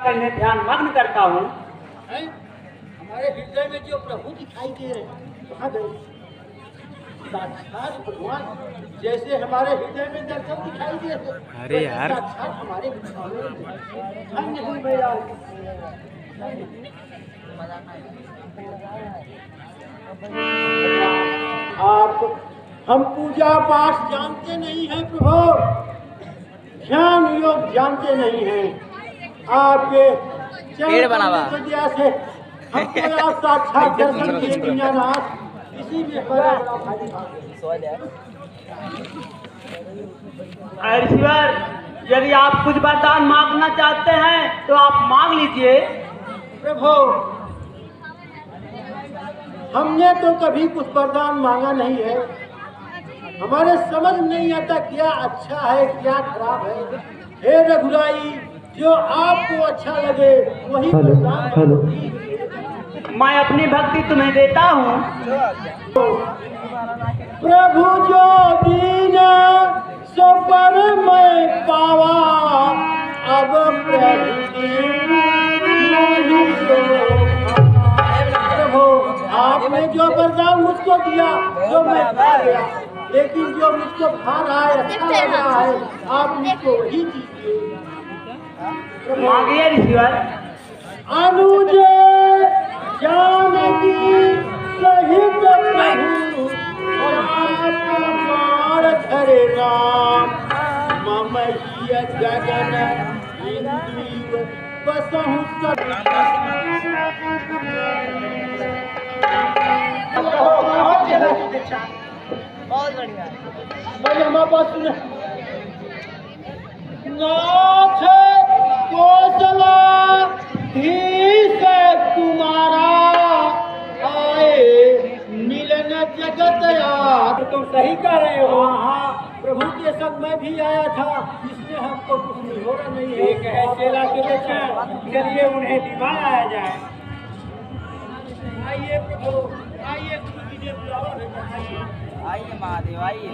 इन्हें ध्यान मग्न करता हूँ। हमारे हृदय में जो प्रभु दिखाई दे रहे हैं कहाँ गए? साक्षात भगवान जैसे हमारे हृदय में दर्शन दिखाई दे रहे। अरे यार साक्षात हमारे धन्य हूँ मैं यार। आप हम पूजा पाठ जानते नहीं हैं प्रभु, ध्यान योग जानते नहीं हैं। आपके पेड़ बनावा विद्या से हमको आप साक्षात दर्शन दिए दीनानाथ, इसी में बड़ा ईश्वर, यदि आप कुछ वरदान मांगना चाहते हैं तो आप मांग लीजिए। प्रभु हमने तो कभी कुछ वरदान मांगा नहीं है, हमारे समझ नहीं आता क्या अच्छा है क्या खराब है। हे रघुराई, जो आपको अच्छा लगे वही वरदान। मैं अपनी भक्ति तुम्हें देता हूँ। प्रभु जो दीना सो पर मैं पावा, अब प्रभु आपने जो वरदान मुझको दिया जो मैं पा गया, लेकिन जो मुझको खा रहा है अच्छा लग रहा है आप मुझको वही दीजिए। मांगिए ईश्वर। अनुज जानकी सहित प्रभु हरे राम, मम हिय गगन इंद्रिय बसहु बहुत बढ़िया। नाथ कौशला धीश तुम्हारा आए मिलन जगत यार। तुम सही कह रहे हो। हाँ प्रभु के संग मैं भी आया था, इसमें हमको कुछ नहीं हो रहा नहीं है। कहे चेला के बेटा, चलिए उन्हें दिवाया जाए। आइए प्रभु आइए, गुरु जी ने बुलावा है। आइए महादेव आइए।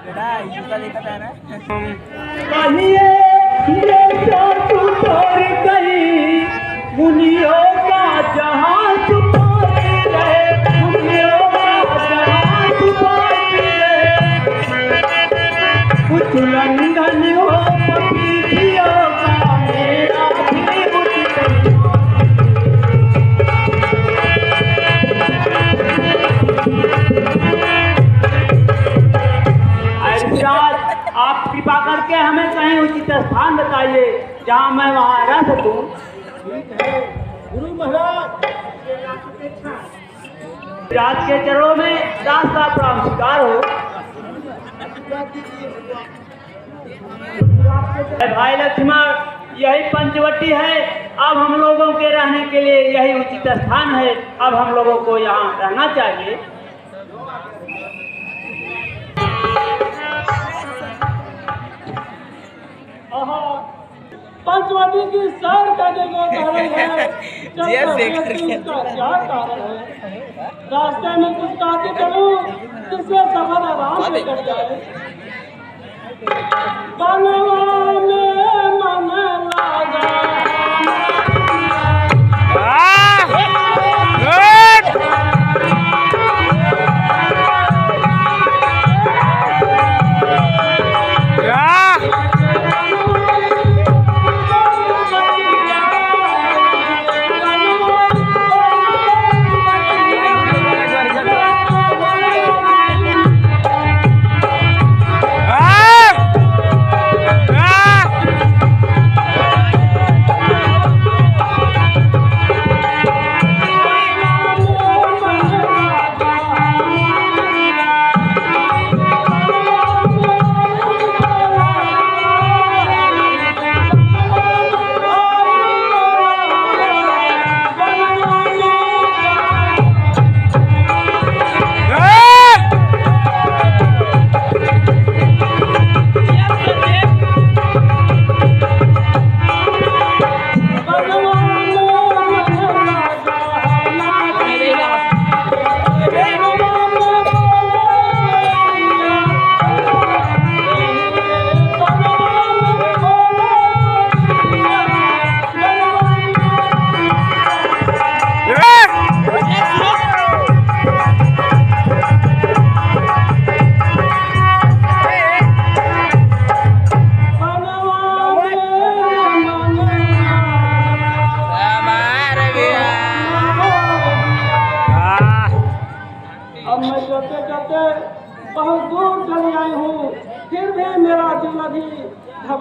बेटा इसका देखा था ना। कहिए कहीं मुनियों का जहाँ छुपाए रहे, मुनियों का जहाँ छुपाए रहे, कुछ लंघन हो पपीतियों का मेरा भी उचित। आप कृपा करके हमें कहीं उचित स्थान बताइए जहाँ मैं वहाँ रह सकूँ। ठीक है गुरु महाराज, राज के चरणों में दास का नमस्कार हो। भाई लक्ष्मण, यही पंचवटी है। अब हम लोगों के रहने के लिए यही उचित स्थान है। अब हम लोगों को यहाँ रहना चाहिए। पंचवटी की सैर करने का कारण है, उसका क्या कारण है? रास्ते में कुछ खाते चलूं जिससे सफर आराम से कट जाए। बनवा में मन लगा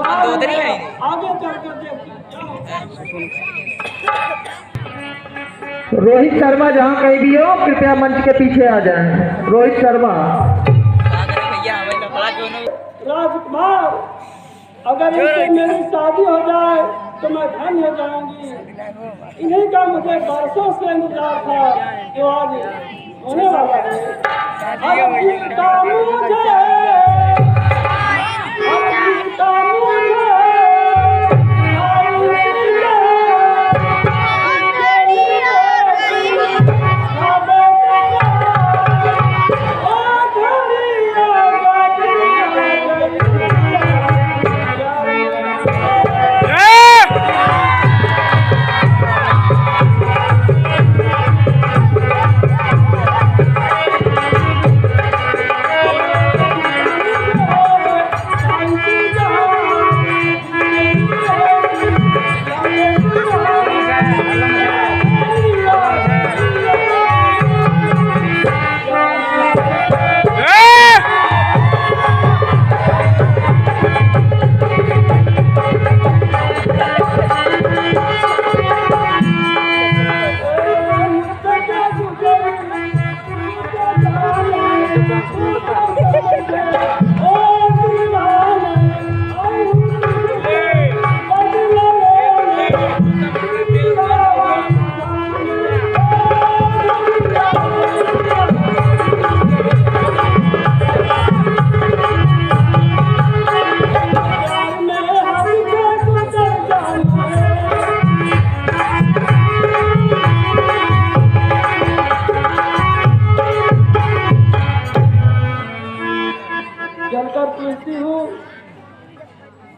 मंदोदरी है आगे चलकर देखते हैं क्या होता है। रोहित शर्मा जहाँ कहीं भी हो कृपया मंच के पीछे आ जाएं। रोहित शर्मा। भैया हमें कपड़ा क्यों नहीं राजकुमार, अगर इनसे मेरी शादी हो जाए तो मैं धन हो जाऊंगी। इन्हीं का मुझे बरसों से इंतजार था, जो आज होने वाला है। अब जीता मुझे, अब जीता मुझे,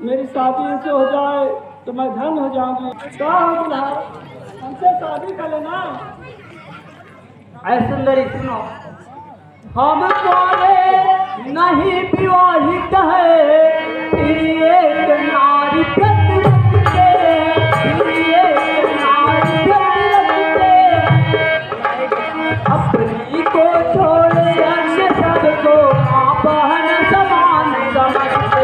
मेरी शादी इनसे हो जाए तो मैं धन हो जाऊंगी। क्या हो गया, हमसे शादी कर लेना। अरे सुंदरी सुनो, हम तुम्हारे नहीं विवाहित है, फिर एक नारी प्रतिरत के, फिर एक नारी प्रतिरत के, अपनी को छोड़ अन्य सबको मां बहन समान समझते।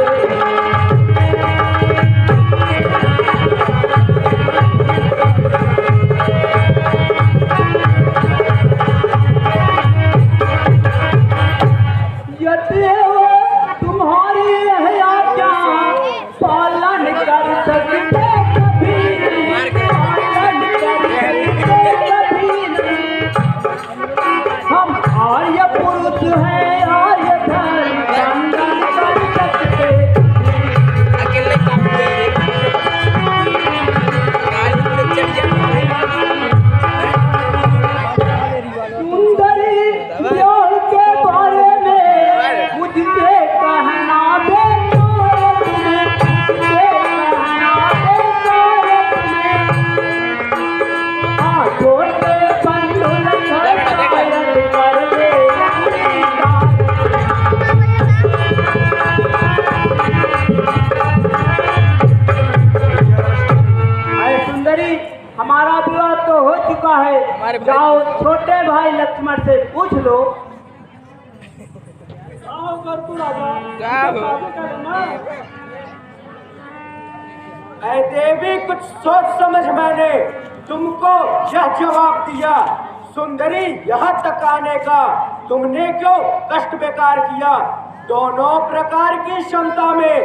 हमारा विवाह तो हो चुका है, जाओ छोटे भाई लक्ष्मण से पूछ लो। ऐ देवी, कुछ सोच समझ मैंने तुमको यह जवाब दिया। सुंदरी, यहाँ तक आने का तुमने क्यों कष्ट बेकार किया? दोनों प्रकार की क्षमता में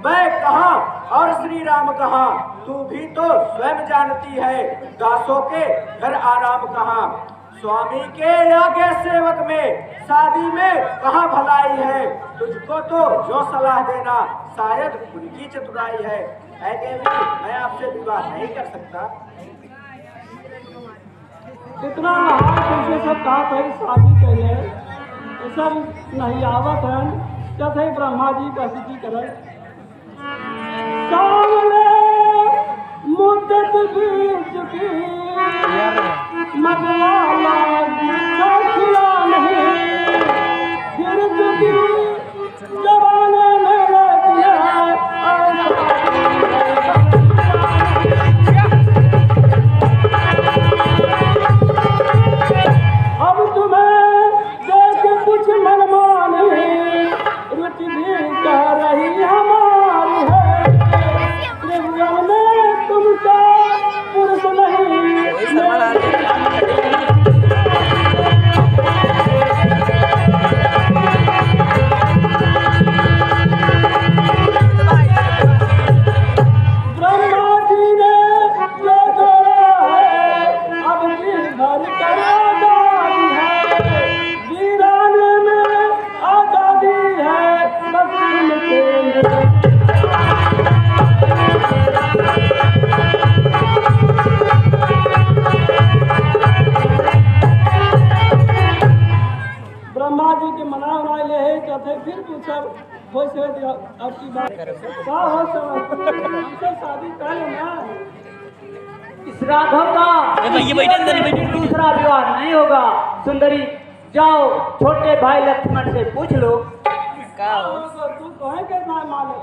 मैं कहाँ और श्री राम कहाँ? तू भी तो स्वयं जानती है, दासों के घर आराम कहाँ? स्वामी के आगे सेवक में शादी में कहाँ भलाई है? तुझको तो जो सलाह देना शायद उनकी चतुराई है। ऐ देवी, मैं आपसे विवाह नहीं कर सकता। कितना तुमसे सब कहा था शादी के लिए, सब नहीं आवत है। जब है ब्रह्मा जी का स्थिति करे सामने मुद्दत बीच की मगवाला खिला नहीं, फिर चुकी जवाने में अब तुम्हें देख कुछ मनमानी रुचि भी कह रही हमारी है। राघव का भैया बैठे अंदर बैठे। दूसरा विवाह नहीं होगा। सुंदरी जाओ छोटे भाई लक्ष्मण से पूछ लो। का हो तू कहे के ना मानो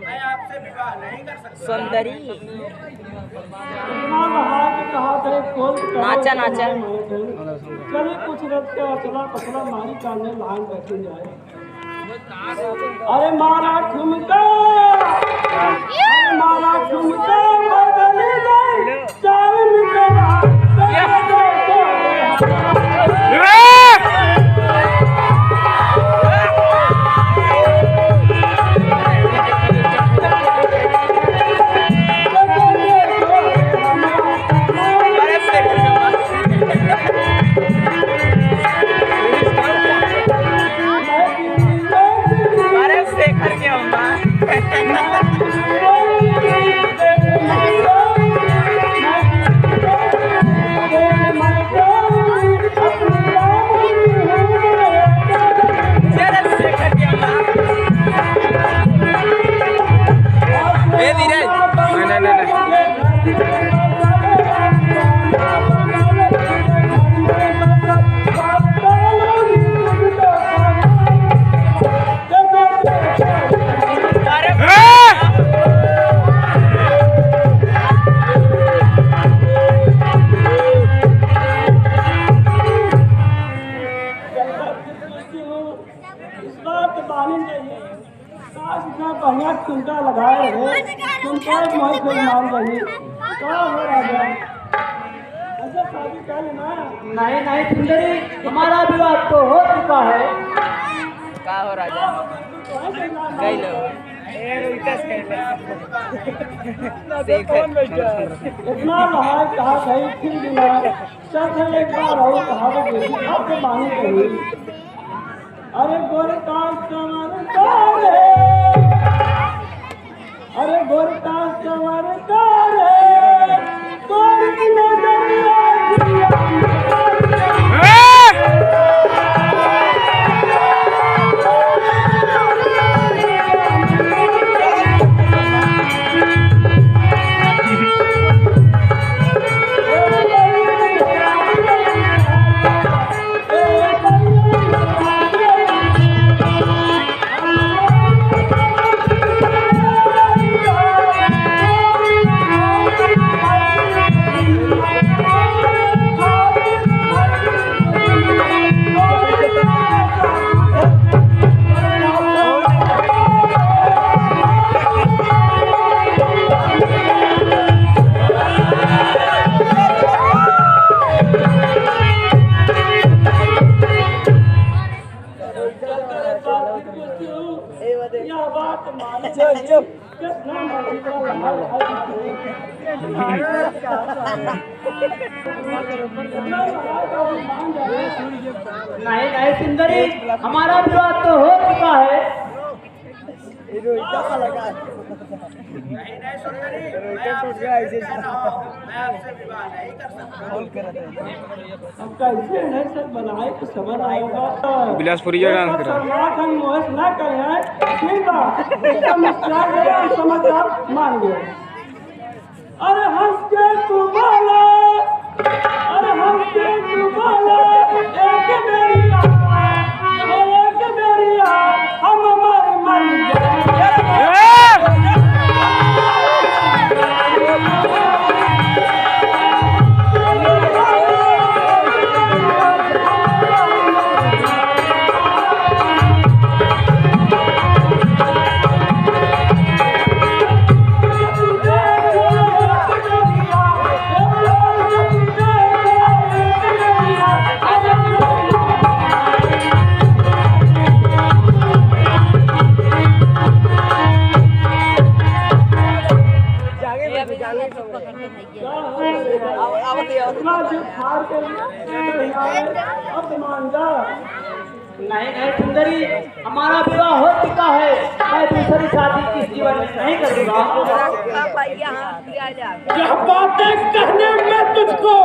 मैं आपसे विवाह नहीं कर सकता। सुंदरी इतना नहा के कहा थे कौन नाचा नाचा चलिए कुछ रख के अचला पचला मारी काने लान बैठे जाए। अरे मारा ठुमका बदली गई चाल मिटेगा बढ़िया चिंता लगाए रहे चिंता मोह से मान रही क्या हो राजा ऐसा शादी कर लेना। नहीं नहीं सुंदरी हमारा विवाह तो हो चुका है। का हो राजा गई लो इतना नहाए कहा गई फिर बिना चल एक बार हो कहा आपके मानी कही। अरे गोरतास कमर तारे अरे गोरतास कमर तारे गोर की नजरिया नहीं नहीं सुंदरी हमारा विवाह तो हो चुका है। नहीं नहीं सुंदरी मैं आपसे विवाह नहीं कर सकता। हम कैसे नहीं सब बनाए तो समझ आएगा बिलासपुरी मोहस ना करे ठीक बात समाचार मान गए। अरे हंस के तू बोला अरे हंस के तू बोला एक बेरिया हम हमारे मन नहीं नहीं सुंदरी हमारा विवाह हो चुका है। मैं दूसरी शादी किस जीवन में नहीं करूँगा। यह बातें कहने में तुझको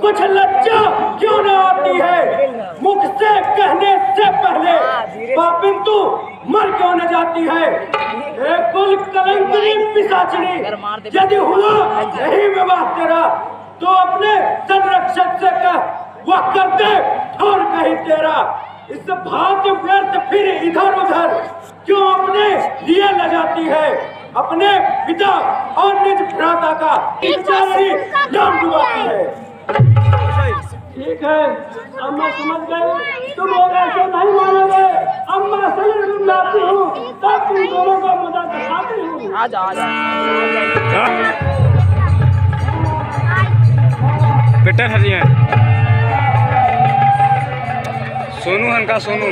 कुछ लज्जा क्यों न आती है? मुख से कहने से पहले पापिन तू मर क्यों न जाती है? ए कुल कलंकनी पिशाचनी, यदि हुआ यही विवाह तेरा तो अपने संरक्षक से कह वह कर दे और कहीं तेरा। इस भांति व्यर्थ फिर इधर उधर क्यों अपने लिए ल जाती है? अपने पिता और निज भ्राता का बेचारी नाम डुबाती है। ठीक है, अम्मा समझ गए, तुम लोग ऐसे नहीं मानोगे। अम्मा सही लाती हूँ तब तुम दोनों को मदद दिखाती हूँ। आजा आजा बेटा हरी है सोनू हनका सोनू।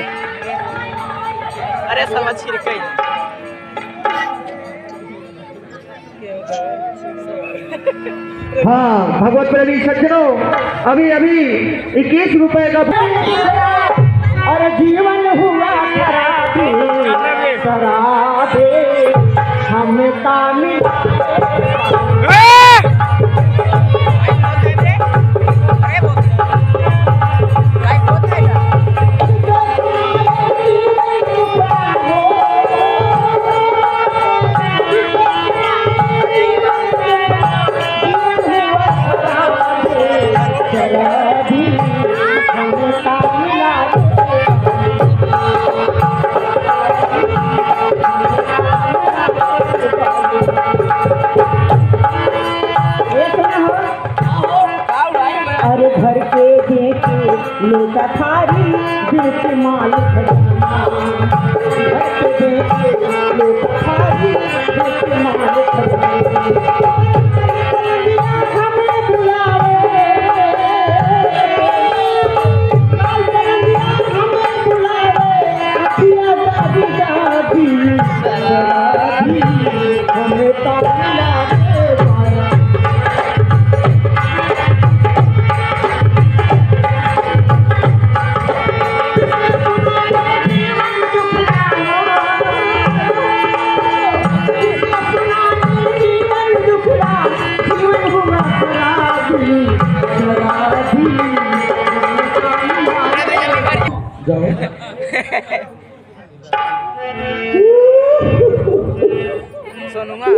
अरे साला छिड़क गई। हाँ भगवत प्रेमी सज्जनों, अभी 21 रुपए का अरे जीवन हुआ शराबी हमें तामिल अरे घर के देखे लोटा थारी दिल के मालिक घर के देखे लोटा थारी दिल के मालिक हमें बुलावे हमें बुलावे अखियाँ दादी दादी हमें ताला सोनूंगा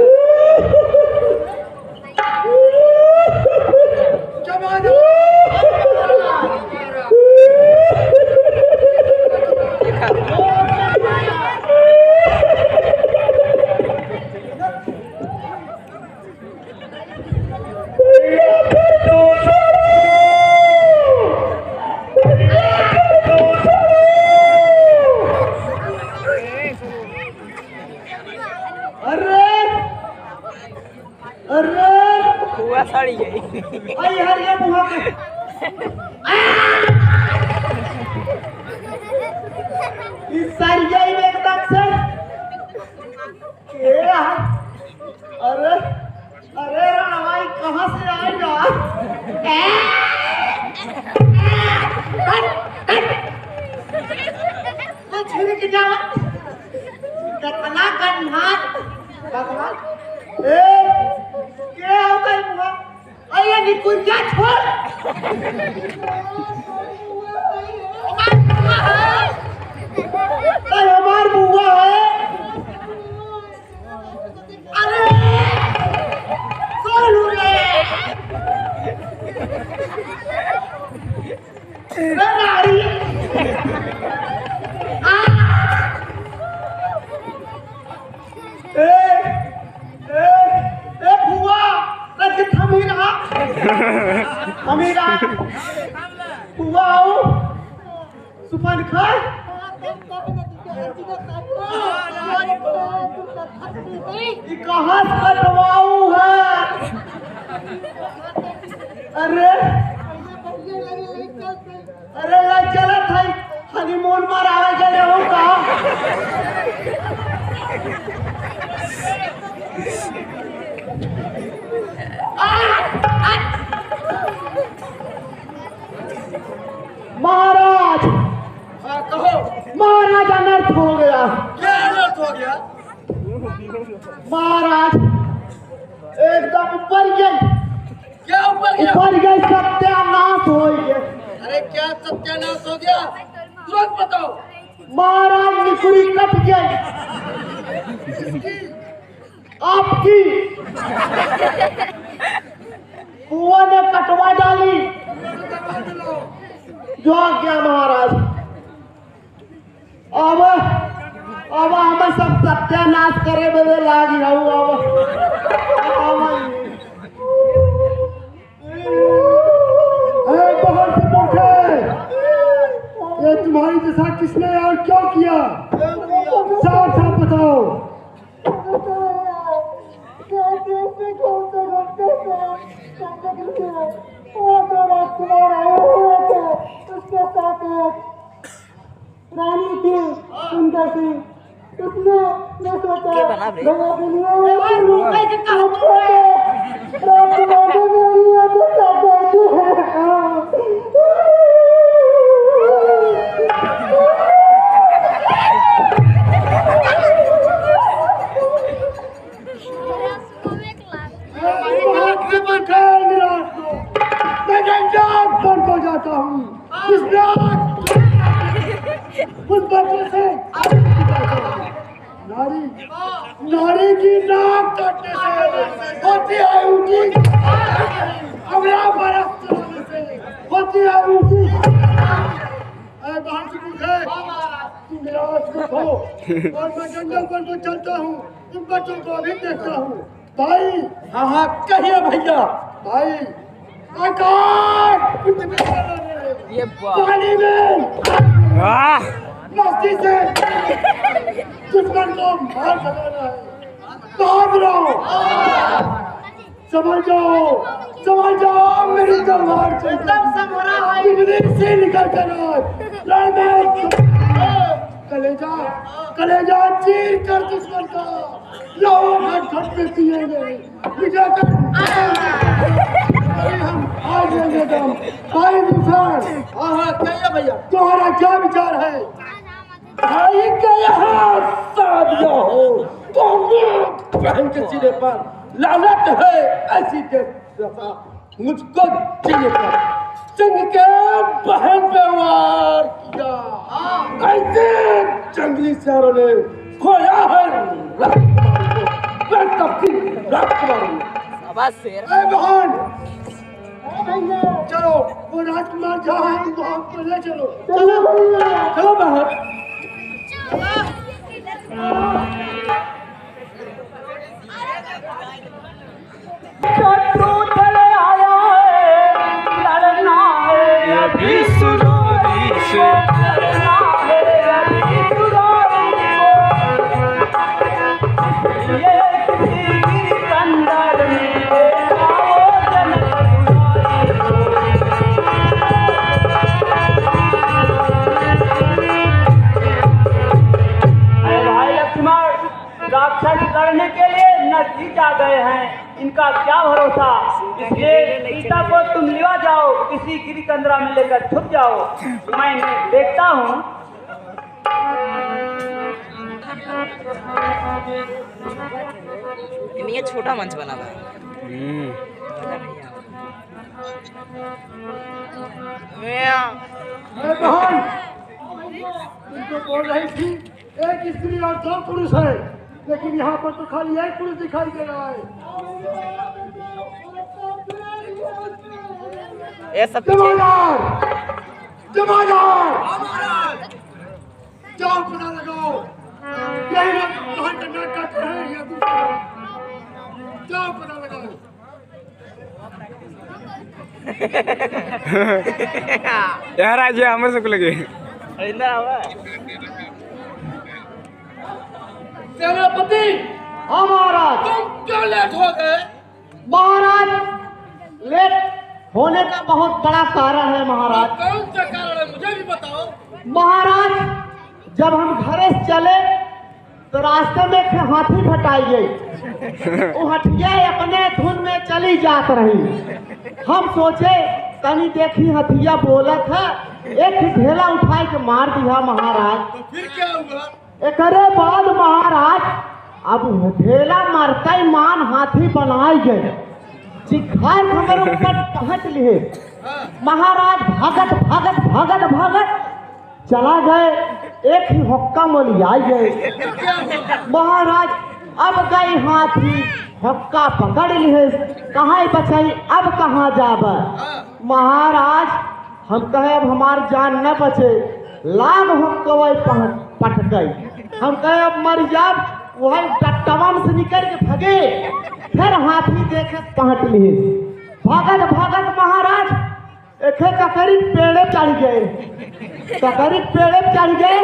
हुआ साड़ी गई। अरे यार ये मुहा के इस सारी जाई में एकदम से क्या? अरे अरे रामाई कहाँ से आएगा? तो छिड़क जा कतना कन्हात भगवान ए क्या होता है मुहा? अरे निकुंजा छोड़ अरे हमार बुआ है। अरे सोनू रे नारी अमीरा हुआ हो सुपन खाए कहाँ कटवाऊ है? अरे अरे लग चलत है हनीमून पर आवे चले हो कहाँ? महाराज कहो महाराज अनर्थ हो गया। क्या अनर्थ हो गया? महाराज एकदम ऊपर गई क्या ऊपर गया? ऊपर गए सत्यानाश हो गया। अरे क्या सत्यानाश हो गया? तुरंत बताओ। महाराज निकुरी कट गई। आपकी कुआ ने कटवा डाली। जो आ गया महाराज। अब हमें सब सत्यानाश करे बदे लागी रहूं। बाहर से पूछे, ये तुम्हारी दशा किसने और क्यों किया? साफ साफ बताओ। उसके साथ रानी थी सुंदर थी। उसने मैं सोचा के बना बे? जाता हूँ इस उस बच्चे से नारी नारी की नाक काटने से होती है ऊँची, अगला बरस चलाने से होती है ऊँची। बाहर से पूछे, तुम मेरा आश्रम हो और मैं जंगल पर को चलता हूँ, इन बच्चों को भी देखता हूँ। भाई हाँ हाँ कहिए भैया। भाई आकाश ये पानी में वाह मस्ती से दुश्मन को मार भगाना है। भाग रहो, समझ जाओ मेरी तलवार से से निकल कर कलेजा चीर कर दुश्मन का लहू घट में पिएंगे। हम आज लेंगे दम। भाई विशाल, हाँ कहिए भैया, तुम्हारा क्या विचार है? भाई के यहाँ शादियाँ हो तो बहन के सिरे पर लानत है। ऐसी दशा मुझको जिले पर सिंह के बहन पे वार किया। ऐसे जंगली शेरों ने खोया है शेर बहन। चलो वो राजकुमार जहाँ है तुम वहाँ को ले चलो। चलो बहन। शत्रु चले आया है, लड़ना है अभी सुरारी से लड़ना है अभी सुरारी को। ये किसी की कंदर में आओ जनक दुलारी को। अरे भाई लक्ष्मण, राक्षस लड़ने के लिए नजदीक आ गए हैं, इनका क्या भरोसा। इसलिए सीता को तुम लिवा जाओ, किसी गिरिकंदरा में लेकर छुप जाओ। मैं देखता हूँ। ये छोटा मंच बना था। बहन तुमको बोल रही थी एक स्त्री और दो पुरुष है, लेकिन यहाँ पर तो खाली एक पुरुष दिखाई दे रहा है। ये सब पीछे जमादार जाओ पता लगाओ, यही लोग बहन का नाक काटते हैं या दूसरा। जाओ पता लगाओ। यार आज हमारे सबको लगे इंदर आवा सेनापति हाँ महाराज। तुम क्यों लेट हो गए? महाराज लेट होने का बहुत बड़ा कारण है महाराज। कौन सा कारण है मुझे भी बताओ। महाराज जब हम घरे से चले तो रास्ते में एक हाथी फटाई गई। वो हटिया अपने धुन में चली जात रही। हम सोचे तनी देखी हथिया बोलत है, एक ढेला उठाए के मार दिया महाराज। तो फिर क्या हुआ? एकरे बाद महाराज अब ढेला मरते मान हाथी बनाई गए। जिखार हमारे ऊपर पहुंच लिए। महाराज भागत भागत भागत भागत चला गए, एक ही हुक्का मोलिया गए। महाराज अब गई हाथी हुक्का पकड़ लिए, कहाँ बचाई अब कहाँ जाब। महाराज हम कहे अब हमार जान न बचे, लाग हुक्का पट गई। हम कहे अब मर जाब, वही टट्टवन से निकल के भगे। फिर हाथी देखे पहुंच लिए, भागत भागत महाराज एक ककरी पेड़े चढ़ गए। ककरी पेड़े चढ़ गए,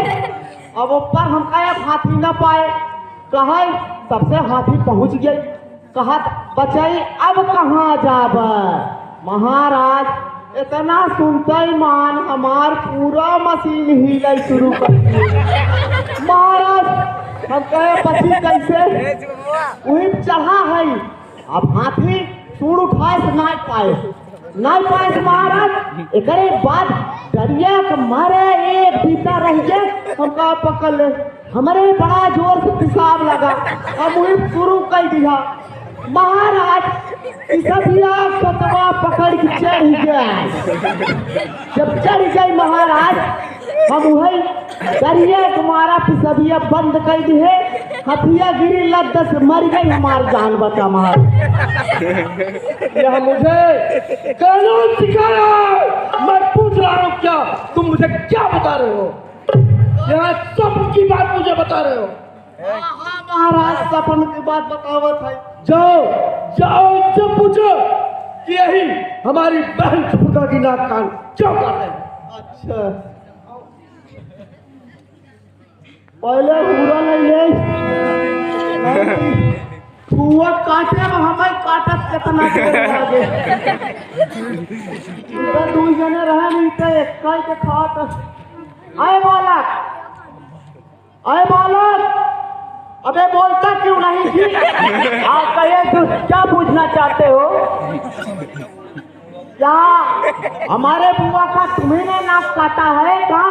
अब ऊपर हम कहे हाथी न पाए, कहे सबसे हाथी पहुंच गए। कहा बचाई अब कहाँ जाब। महाराज इतना सुनते मान हमार पूरा मशीन हिले शुरू कर दिए। महाराज हम कहे बची कैसे, वही चढ़ा है। अब हाथी सूर उठाए से नहीं पाए महाराज। एक बाद दरिया के मारे एक बीता रह गए, हम कहा पकड़ ले। हमारे बड़ा जोर से पेशाब लगा, अब वही शुरू कर दिया। महाराज सतवा पकड़ के चढ़ गया। जब चढ़ गई महाराज, हम वही दरिया के मारा पिसबिया बंद कर दिए। हथिया गिरी लद से मर गई, हमारी जान बचा। महाराज यह मुझे कानून सिखाया, मैं पूछ रहा हूँ क्या तुम मुझे क्या बता रहे हो? यह सबकी बात मुझे बता रहे हो? हाँ महाराज सपन की बात बतावत है। जाओ जाओ इनसे पूछो कि यही हमारी बहन सुपुत्र की नाक कान क्यों कर रहे हैं? अच्छा पहले पूरा नहीं ले हुआ काटे में हमें काटत कितना देर लागे। इधर दो जने रहे नहीं थे, एक के खात। आए बालक अबे बोलता क्यों नहीं जी? आप कहिए क्या पूछना चाहते हो? क्या हमारे बुआ का तुम्हें ने नाक काटा है क्या?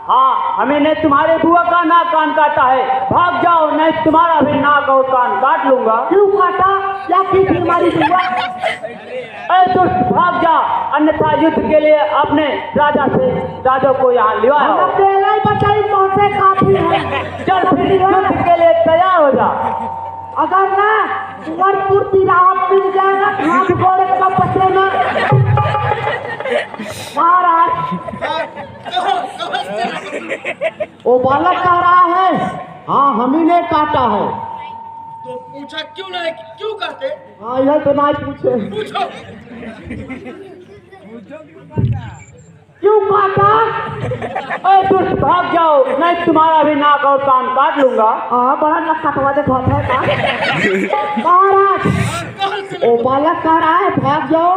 हाँ हमें ने तुम्हारे बुआ का नाक कान काटा है। भाग जाओ नहीं तुम्हारा भी नाक और कान काट लूंगा। क्यों काटा? क्या की थी हमारी बुआ? अरे दुष्ट भाग जा, अन्यथा युद्ध के लिए अपने राजा को यहाँ लिवाओ। हम अकेला ही बचाई पहुंचे काफी है। चल फिर युद्ध के लिए तैयार हो जा। अगर ना कुंवरपुर तिराहा मिल जाएगा, हाथ गोड़े का पचेगा। महाराज वो बालक कह रहा है हाँ हम ही ने काटा है। तो पूछा क्यों नहीं, क्यों करते? हाँ यह तो नहीं पूछे। पूछो क्यों काटा? अरे दुष्ट भाग जाओ नहीं तुम्हारा भी नाक और कान काट लूंगा। हाँ बड़ा नक कटवा दे महाराज। वो बालक कह रहा है भाग जाओ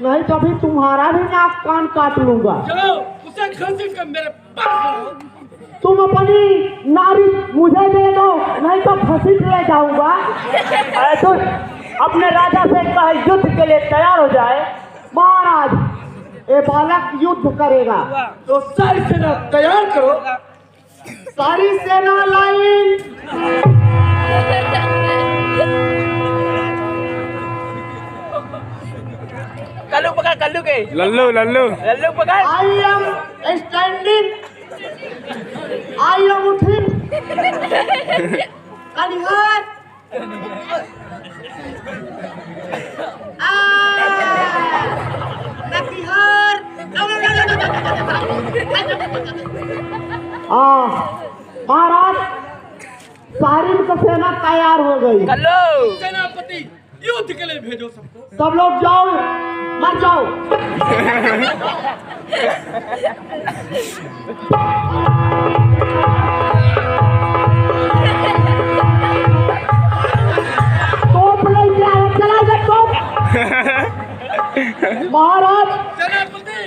नहीं तो अभी तुम्हारा भी नाक कान काट लूंगा। चलो उसे घसीट कर मेरे पास लाओ। तुम अपनी नारी मुझे दे दो नहीं तो घसीट ले जाऊंगा। अरे दुष्ट अपने राजा से कहे युद्ध के लिए तैयार हो जाए। महाराज ये बालक युद्ध करेगा तो सारी सेना तैयार करो। सारी सेना लाइन। कल्लू पकड़, कल्लू के लल्लू लल्लू लल्लू पकड़। I am standing, I am उठिंग। कलिहार महाराज सारी सेना तैयार हो गई। कल्लू सेनापति युद्ध के लिए भेजो सबको। सब लोग जाओ मर जाओ। तोप नहीं जा रहा, चला जा तोप। महाराज सेनापति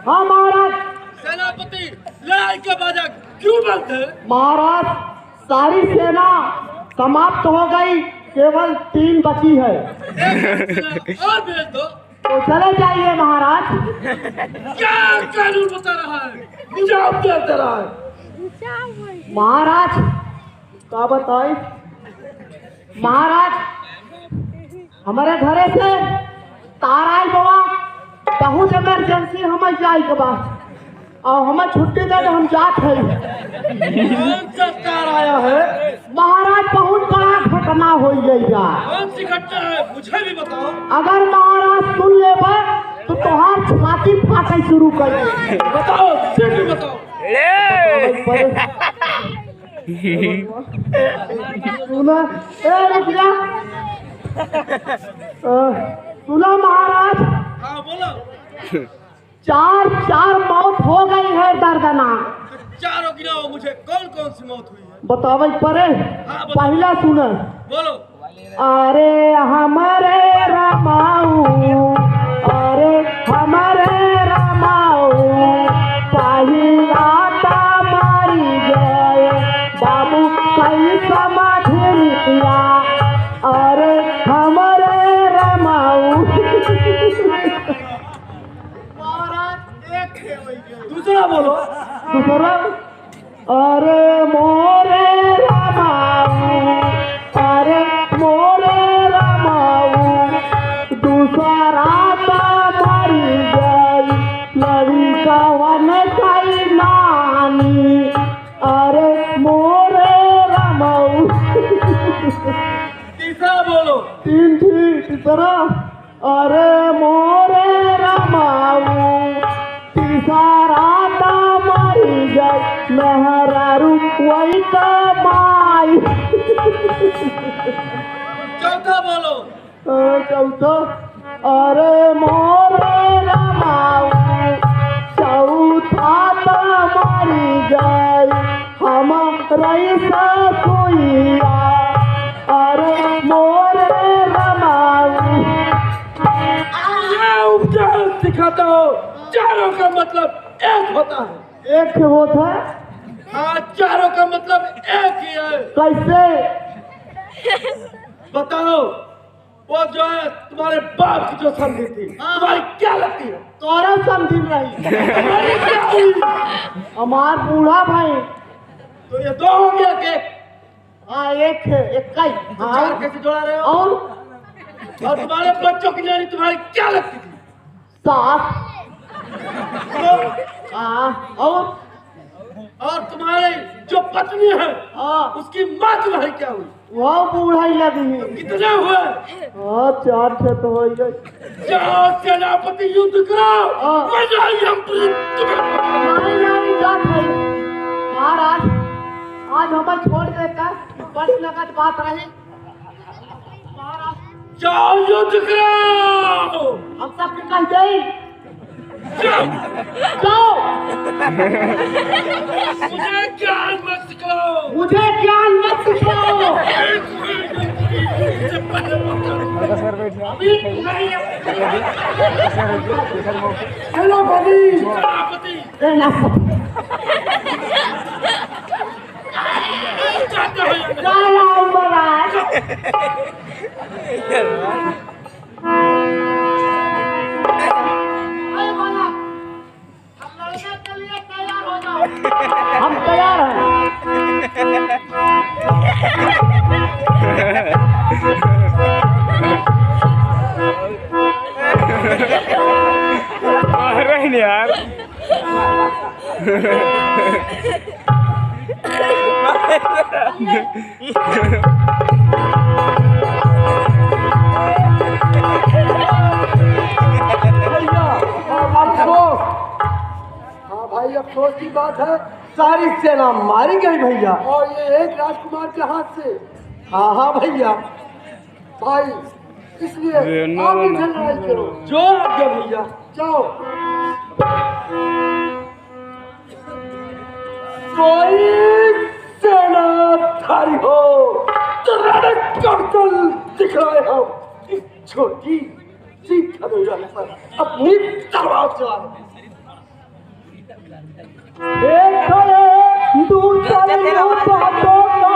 हाँ महाराज। सेनापति लड़ाई का बाजा क्यों बंद है? महाराज सारी सेना समाप्त हो गई, केवल 3 बची है। और भेज दो। तो चले जाइए महाराज। क्या कानून बता रहा है, निजाम क्या दे रहा है? महाराज क्या बताए? महाराज हमारे घरे से तार आयल बाबा, बहुत इमरजेंसी हमें जाए के बा और हमें छुट्टी दे दे, हम जात है। कौन सा तार आया है? महाराज बहुत बड़ा घटना हो गई बा। कौन सी घटना है, मुझे भी बताओ। अगर महाराज सुन ले तो तोहार छाती फाटे शुरू कर दे। बताओ, सीधी बताओ। सुना ए रुकिया, सुना महाराज, हाँ बोलो। चार मौत हो गई है दर्दनाक। चारों गिनाओ मुझे, कौन कौन सी मौत हुई है? बतावे परे, हाँ, बताओ। पहला सुना। बोलो। अरे हमारे रमाऊ, अरे हमारे रमाऊ, पहिला मारी गए बाबू कई समाधि किया। अरे हमारे रमाऊ। दूसरा बोलो। दूसरा, अरे मोरे रमाऊ, अरे मोरे रमाऊ, दूसरा मारी गई लड़का वन कई नानी। अरे मोरे रमाऊ। तीसरा बोलो। तीन ठीक। तीसरा, अरे मोरे रमाऊ, तीसरा मारी गई लहरारू वही कमाई। चौथा बोलो। चौथा, अरे मोरे रमाऊ, चौथा मारी गई हमारी ससुइया। अरे मोरे रमाऊ। ये उपचार सिखाता हो, चारों का मतलब एक होता है। एक होता है? हाँ, चारों का मतलब एक ही है। कैसे? बताओ, वो जो है तुम्हारे बाप की जो संधि थी, तुम्हारी क्या लगती है? तोरा समझी रही। तुम्हारी क्या हुई? हमार बूढ़ा भाई। तो ये दो हो गया कि हाँ एक है, एक कई। चार कैसे जोड़ा रहे हो? और तुम्हारे बच्चों की जानी तुम्हारी क्या लगती थी? सास। तो हाँ और तुम्हारे जो पत्नी है, हाँ, उसकी माँ तुम्हारी क्या हुई? वो बूढ़ा ही लगी है। कितने हुए? हाँ 4 छह तो हो गई। जाओ सेनापति युद्ध कराओ। हाँ। मजा ही हम नहीं जात है महाराज, आज हमें छोड़ देता, बड़ी लगत बात रही। महाराज जाओ युद्ध कराओ। हम सबके कह दे जाओ। मुझे ज्ञान मत सिखाओ। मुझे ज्ञान मत सिखाओ। सेनापति, सेनापति, जाते हो या नहीं? महाराज हम तैयार हैं। अरे नहीं यार। हाँ भाई, अफसोस की बात है, सारी सेना मारी गई भैया, और ये एक राजकुमार के हाथ से। हाँ हाँ भैया, भाई इसलिए आप मुझे लड़ाई करो। जो आज्ञा भैया, जाओ। कोई सेनाधारी हो तो रण कौशल दिखलाए हो। इस छोटी सी खदेड़ पर अपनी तलवार चलाए। दूसरे बातों का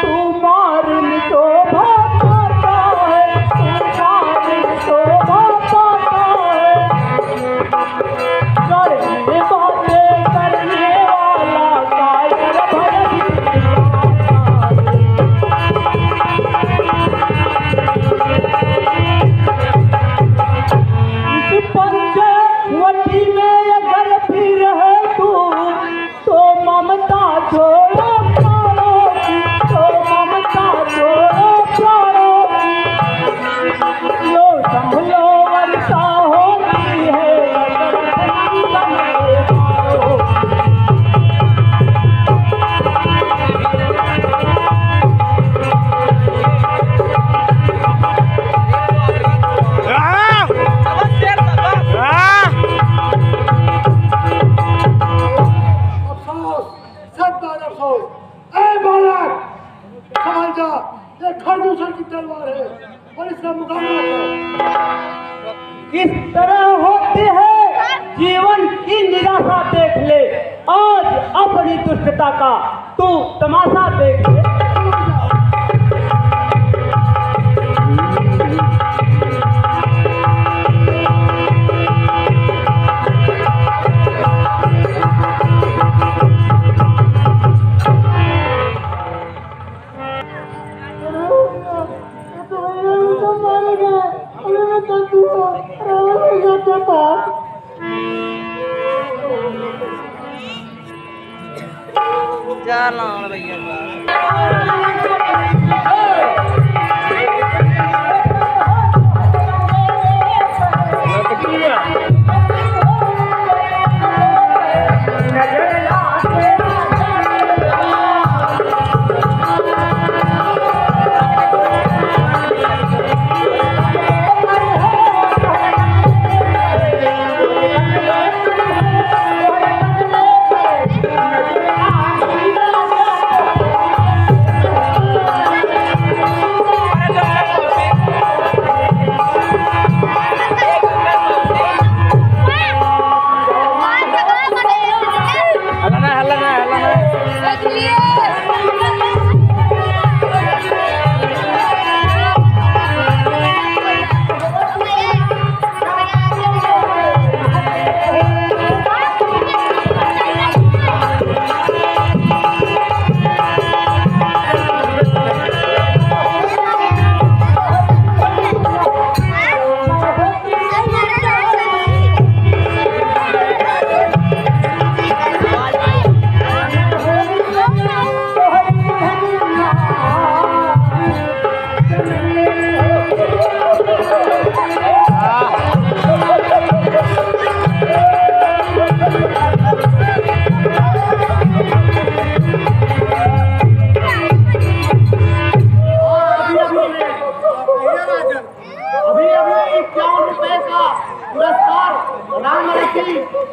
तुम्हारी शोभा पाता है, तुम्हारी शोभा पाता है। करने बातें करने वाला कायर भय और इसका मुकाबला करो। किस तरह होती है जीवन की निराशा देख ले, आज अपनी दुष्टता का तू तमाशा देख ले। जाना भैया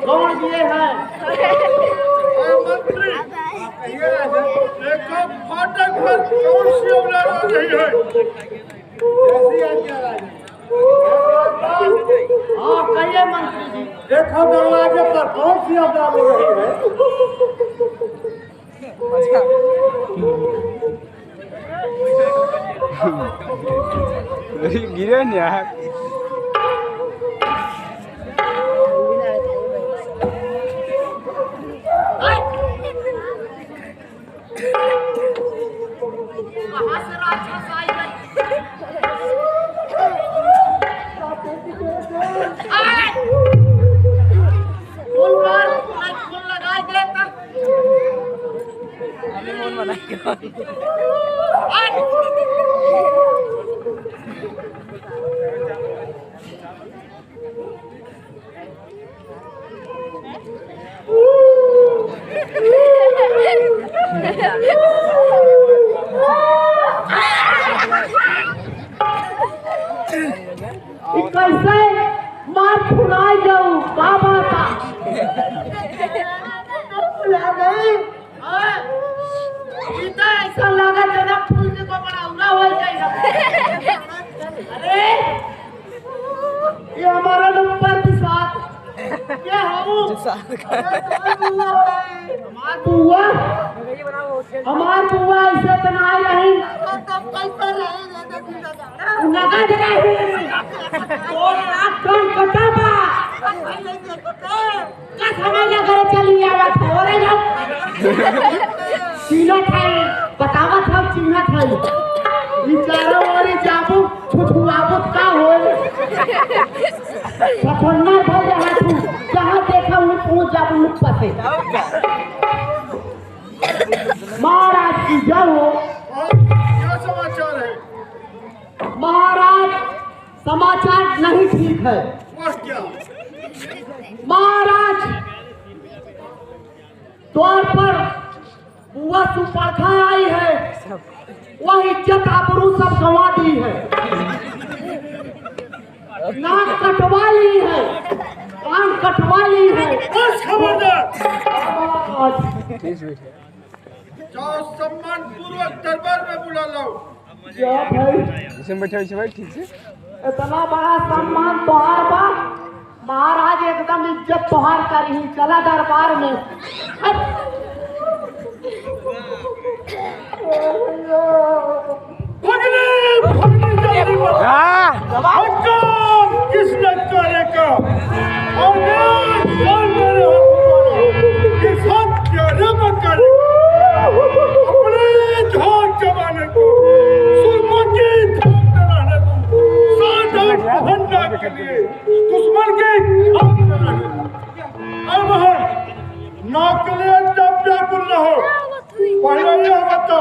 गौड़ दिए हैं। मंत्री देखो फाटक पर कौन सी अवलाद आ रही है? कैसी आज्ञा राजा? हाँ कहिए मंत्री जी। देखो दरवाजे पर कौन सी अवलाद आ रही है? गिरे नहीं यार। कहाँ से राक्षस आई है? फूल मार, मैं फूल लगा दे तब। हमें मन बना कैसे मार फुलाई जाऊं बाबा का ऐसा लगा जना फूल के को बड़ा उड़ा हो जाएगा। अरे ये हमारा नंबर पिसाद ये हूँ हमार बुआ ऐसे बना रही नगद रही और रात कटाबा का समय लगा चली आवा थोड़े ना चीना खाई बतावत हम चीना खाई बिचारा वाली जाबू छुछुआबू का होए सपना भर रहा तू जहां देखा हूं पहुंच जाबू मुख पसे महाराज की जय हो। क्या समाचार है? महाराज समाचार नहीं ठीक है। वह क्या? महाराज द्वार पर बुआ सुपरखा आई है, वह इज्जत आबरू सब गंवा दी है, नाक कटवा ली है, कान कटवा ली है। बस खबरदार, महाराज, जाओ सम्मान पूर्वक दरबार में बुला लो। क्या भाई इसमें बैठे भाई ठीक से। इतना बड़ा सम्मान तोहार बा, महाराज एकदम इज्जत तोहार करी, चला दरबार में। किसने करेगा अपने झाग जमाने को के लिए दुश्मन के नौकरी जब व्याकुल न हो। पहले यह बता,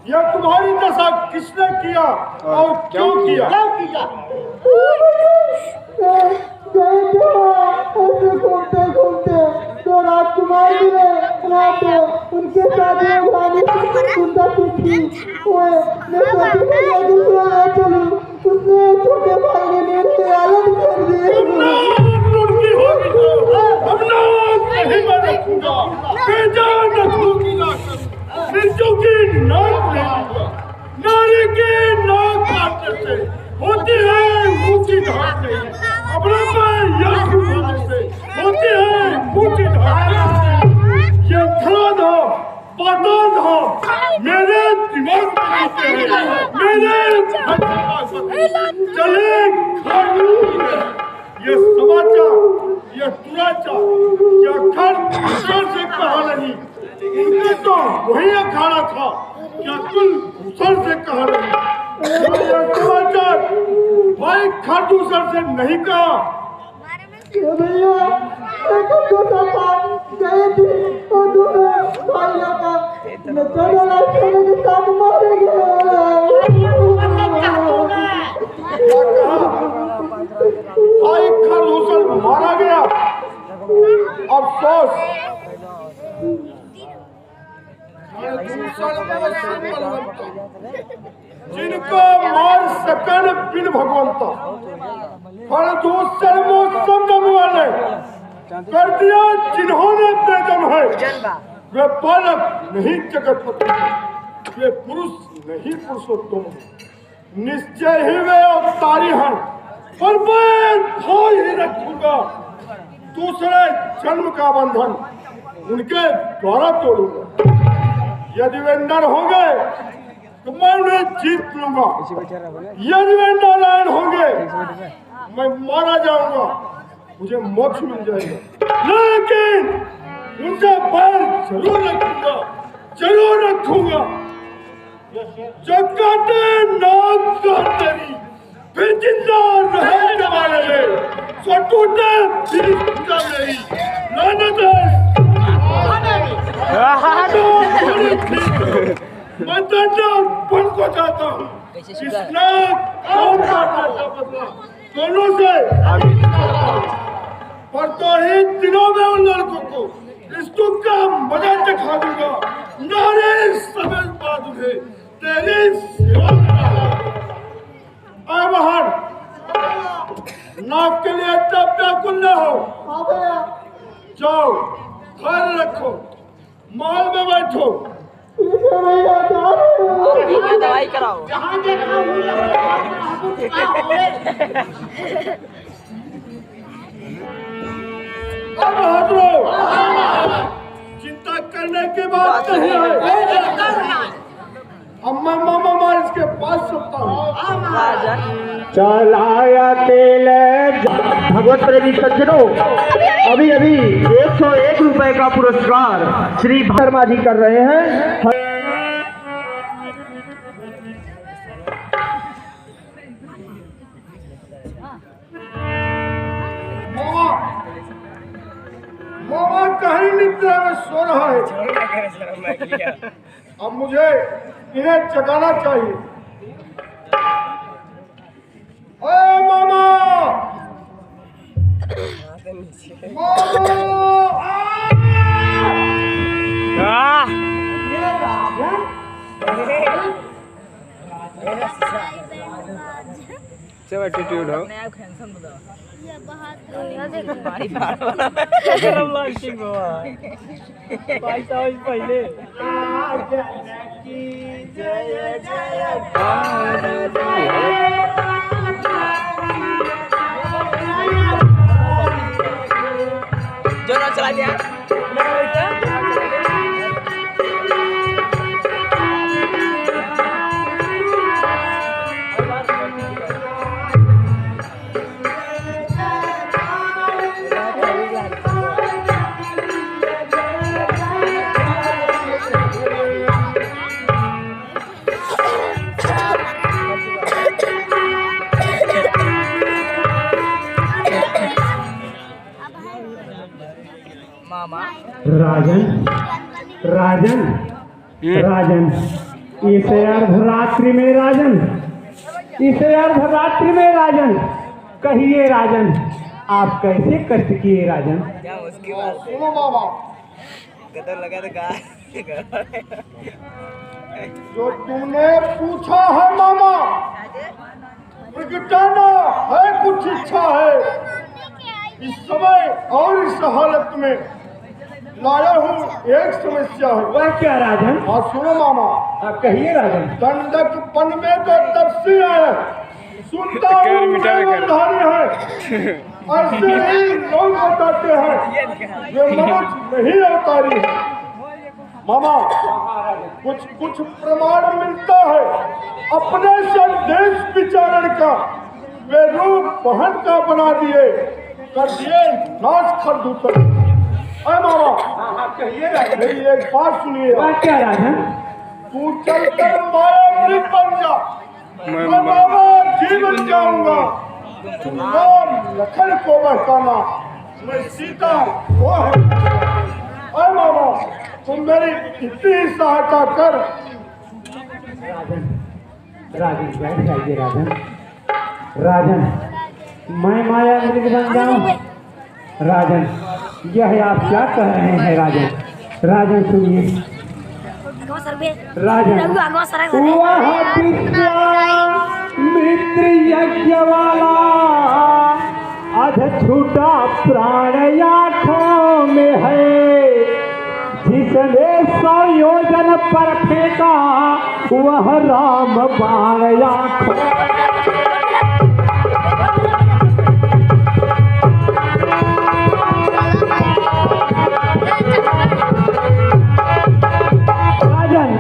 यह तुम्हारी दशा किसने किया और क्यों किया? घूमते घूमते तो राजकुमारी ने उनके साथ उसने छोटे भाई ने मेरे आलम कर दिए। नारी के नाक काटने से होती है ऊंची धार से, अपने में यश उठाने से होती है ऊंची धार से। ये धन हो पाताल हो मेरे दिमाग में आते हैं, मेरे चले ये समाचार, ये दुराचार, ये अखंड से कहा नहीं, इनके तो वही अखाड़ा था, क्या कुल भूषण से कहा नहीं। यह समाचार भाई खाटूसर से नहीं कहा। भैया गए थे और दोनों भाइयों का के साथ मारे भाई खाटूसर मारा गया। अफसोस जिनको मार सकन बिन भगवंता खरदूसर मौसम वाले कर दिया जिन्होंने बेदम है। वे बालक नहीं जगतपति, वे पुरुष नहीं पुरुषोत्तम, निश्चय ही वे अवतारी हैं, पर मैं भाई ही रखूंगा। दूसरे जन्म का बंधन उनके द्वारा तोड़ूंगा। यदि वे नर होंगे तो मैं उन्हें जीत लूंगा, यदि वे नारायण होंगे मैं मारा जाऊंगा, मुझे मोक्ष मिल जाएगा। लेकिन उनसे पैर जरूर रखूंगा, जरूर रखूंगा। जो काटे नाक काटेगी, फिर जिंदा रहे जमाने में, सो टूटे फिर खुदा नहीं। लानत है मैं बन को चाहता हूँ, इसलिए कौन बदला दोनों से पर तो ही दिनों में उन लड़कों को इस दुख का मजा दिखा दूंगा। नारे समझ बात उन्हें तेरी सेवा बाहर नाक के लिए तब व्याकुल न हो। जाओ घर रखो, माल में बैठो। दवाई कराओ। अब बहादुर चिंता करने की बात नहीं है। अब मैं मामा मार इसके पास सकता हूँ। चलाया तेल भगवत प्रेमी सज्जनों, अभी 101 रुपए का पुरस्कार श्री शर्मा जी कर रहे हैं। मामा कहीं निद्रा में सो रहा है। अब मुझे इन्हें जगाना चाहिए। ओए मामा, कैसे एटीट्यूड हो? नया फैंसन बता ये बहुत मारी मार गरम लाइटिंग हुआ पैसा होई पहले जो ना चला दिया मामा राजन राजन राजन इसे अर्धरात्रि में राजन इसे अर्धरात्रि में राजन कहिए राजन आप कैसे कष्ट किए राजन। क्या उसके बाद सुनो मामा, गदर लगा तो कहा जो तुमने पूछा है मामा, प्रगटाना है कुछ इच्छा है। इस समय और इस हालत में लाया हूँ एक समस्या है। वह क्या राजन। हाँ सुनो मामा, आप कहिए राजन। दंडक पन में तो तब से है, सुनता हूँ धारी है। ऐसे ही लोग बताते हैं वे मनुष्य नहीं अवतारी है। मामा कुछ प्रमाण मिलता है अपने संदेश विचारण का, वे रूप बहन का बना दिए, कर दिए नाश खरदूतर। अरे मामा कहिए राजन। मेरी एक बात सुनिए। वह क्या राजन। तू चलकर माया मृत बन जा, मैं बाबा जीवन जाऊंगा। तुम राम लखन को बहकाना, मैं सीता वो है। अरे मामा तुम मेरी इतनी सहायता कर। राजन राजन बैठ जाइए राजन। राजन मैं माया मृग बन जाऊं। राजन यह आप क्या कह रहे हैं राजन। राजन सुनिए राजन, वह मित्र यज्ञ वाला अध छूटा प्राण आँखों में है, जिसने 100 योजन पर फेंका वह राम बाण आँखों। राजन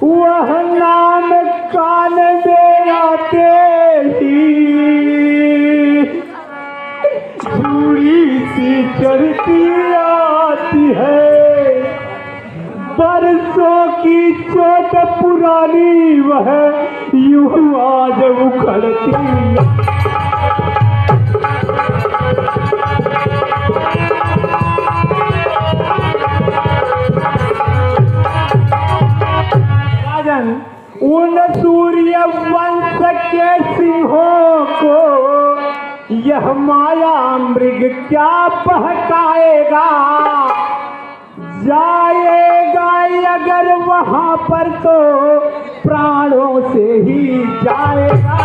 वह नाम कान में आते ही छुरी सी चढ़ती आती है, बरसों की चोट पुरानी वह यूं आज उखड़ती। राजन उन सूर्य वंश के सिंहों को यह माया मृग क्या बहकाएगा। जाएगा अगर वहां पर तो प्राणों से ही जाएगा।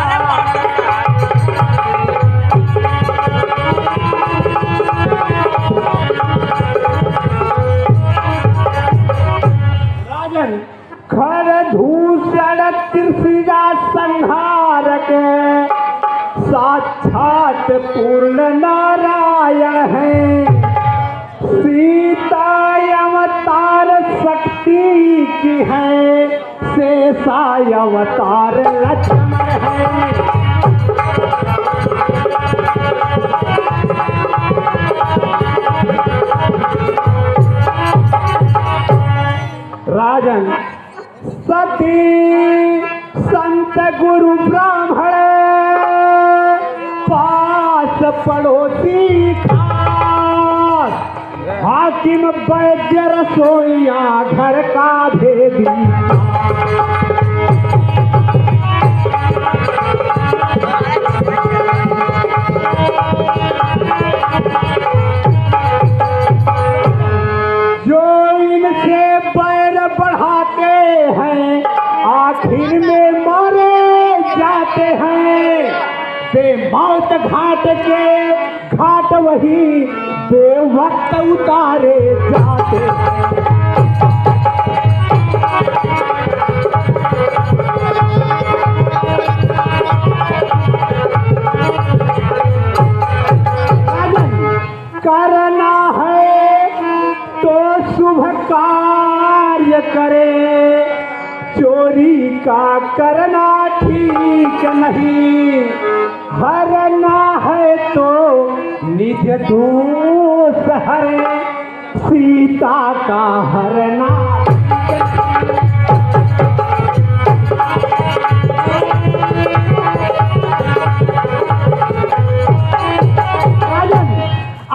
राजन खर धूषण त्रिशिरा संहारक साक्षात पूर्ण नारायण है, सीता अवतार शक्ति की है, शेषा अवतार लक्ष्मण है। राजन सती संत गुरु ब्राह्मण पास पड़ोसी खास, हाकिम वैद्य रसोइया घर का भेदी। जो इनसे पैर बढ़ाते हैं आखिर में मारे जाते हैं, मौत घाट के घाट वही बेवक्त उतारे जाते। करना है तो शुभ कार्य करे, चोरी का करना ठीक नहीं। हरना है तो निज दोष हरे, सीता का हरना।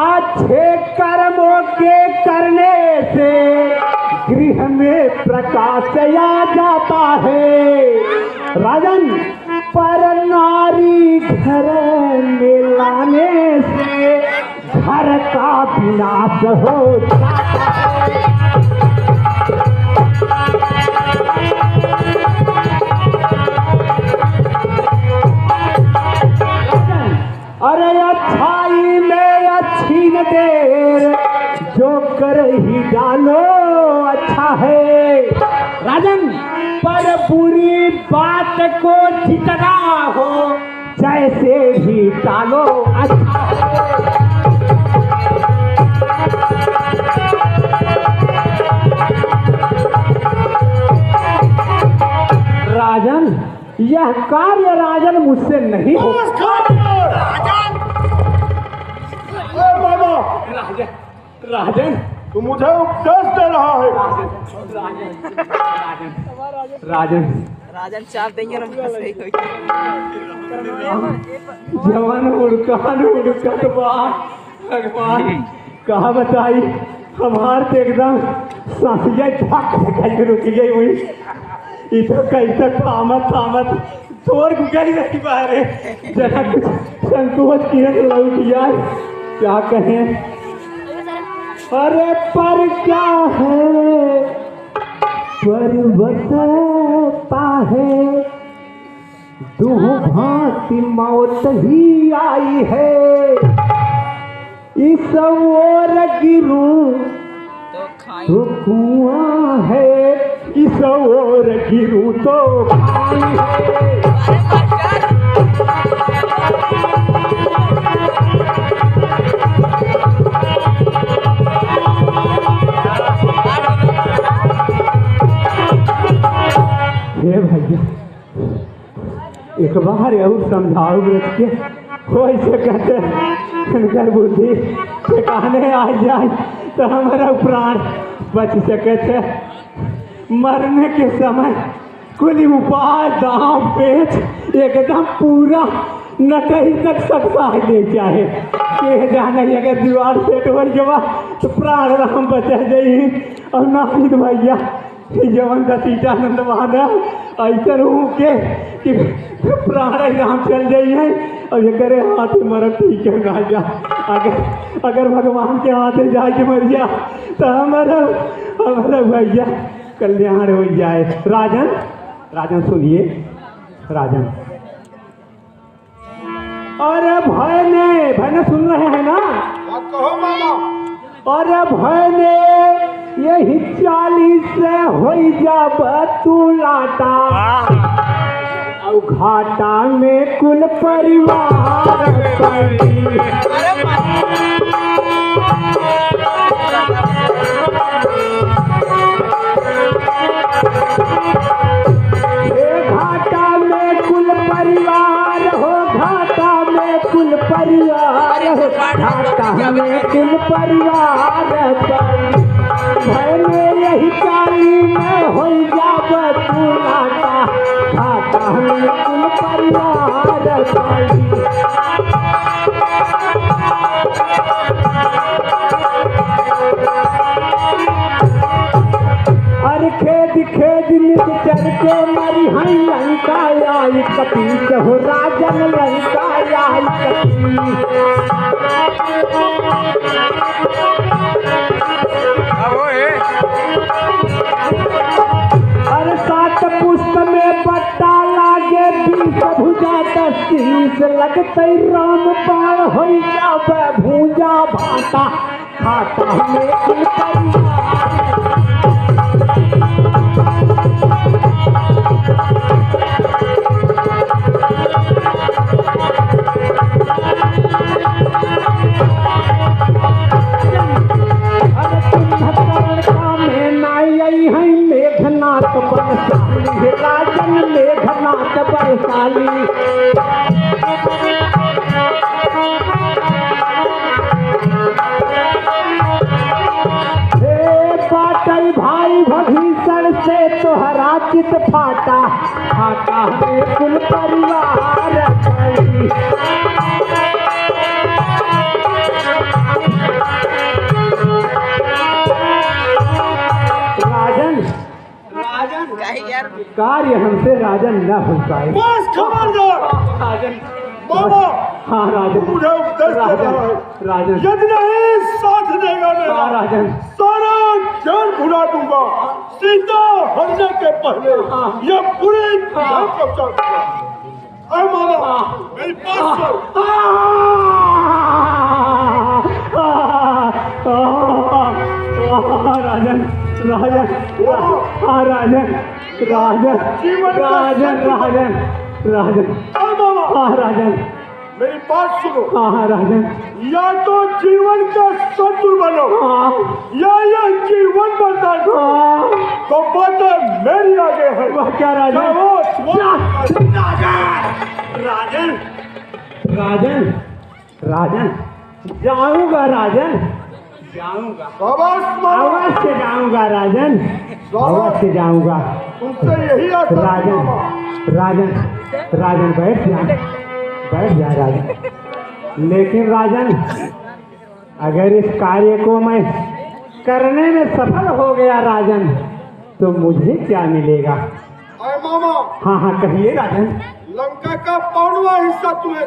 अच्छे कर्मों के करने से गृह में प्रकाश आ जाता है राजन, पर नारी घर में लाने से घर का विनाश हो जाता है। अरे अच्छाई में अच्छी न देर, जो कर ही डालो अच्छा है राजन, पर बुरी बात को जितना हो जैसे भी डालो अच्छा है। राजन, यह कार्य राजन मुझसे नहीं हो। राजन, तू मुझे उपदेश दे रहा है। राजन राजन चाप देंगे ना सही कोई। जवान उड़कत भगवान कहा बताई, हमार तो एकदम सांसिया धक रुक गई हुई। इधर कैसे थामत तोड़ गई रही बाहर, जरा कुछ संकोच किए लौट जाए, क्या कहें। अरे पर क्या है पर्वतता है, दूह भांति मौत ही आई है। इस ओर गिरूं तो कुआं है, इस ओर गिरूं तो खाई है। हे भैया, एक बार और समझाओ व्रत के, हो सकते उनकर बुद्धि ठिकाने आ जाए तो हमारा प्राण बच सके थे। मरने के समय कुल उपाय दांव पेच एकदम पूरा न कहीं तक सकता है चाहे के जाने अगर दीवार सेट हो गया तो प्राण राम बचा जाइए। और नाहिद भैया जवन का सीतानंद महाना ऐसा हूँ कि प्राण राम चल जाइए और ये करे हाथ मर ठीक है ना जा। अगर भगवान के हाथ जाए के मर जा तो हमारा भैया कल्याण हो जाए। राजन सुनिए राजन, और भय ने सुन रहे हैं ना? कहो मामा। और भय ने यही 40 से हो जा तू लाटा, और घाटा में कुल परिवार घाटा में कुल परिवार हो, घाटा में कुल परिवार हो, घाटा में कुल परिवार। भय में यही 40 में हो जा तू लाटा, घाटा में कुल परिवार। अरे खेद नित चल के मरी हई लंका आई कपीस हो, राजन लंका आई अरे 7 पुष्प में पट्टा लागे 20 भुजा 10 30 से लगते राम बाण हो जावे भूजा भाटा खाता में कुल मेघनाथ बरसाली राजन मेघनाथ बरसाली हे पाटल भाई भभीषण से तोहरा चित फाटा फाटा में कुल परिवार कार्य हमसे राजन न हो पाए। बस खबरदार राजन बाबा, हाँ राजन मुझे उपदेश राजन देता है। राजन यदि नहीं साथ देगा मेरा, हाँ राजन सारा जान भुला दूंगा। सीता हरने के पहले यह पूरी जान पहुंचा दूंगा। अरे मामा, मेरी बात सुन। राजन राजन हाँ राजन राजन राजन राजन राजन अरे मामा, हाँ राजन मेरी बात सुनो। हाँ राजन या तो जीवन का शत्रु बनो हाँ या यह जीवन बर्दाश्त करो। तो बात मेरी आगे है। वह क्या राजन राजन राजन राजन जाऊंगा राजन जाऊंगा शाबाश मामा, अवश्य जाऊंगा राजन अवश्य जाऊंगा तुमसे यही आशा थी राजन मामा। राजन राजन बैठ जा राजन। लेकिन राजन अगर इस कार्य को मैं करने में सफल हो गया राजन तो मुझे क्या मिलेगा? अरे मामा, हाँ हाँ कहिए राजन। लंका का 5वां हिस्सा तुम्हें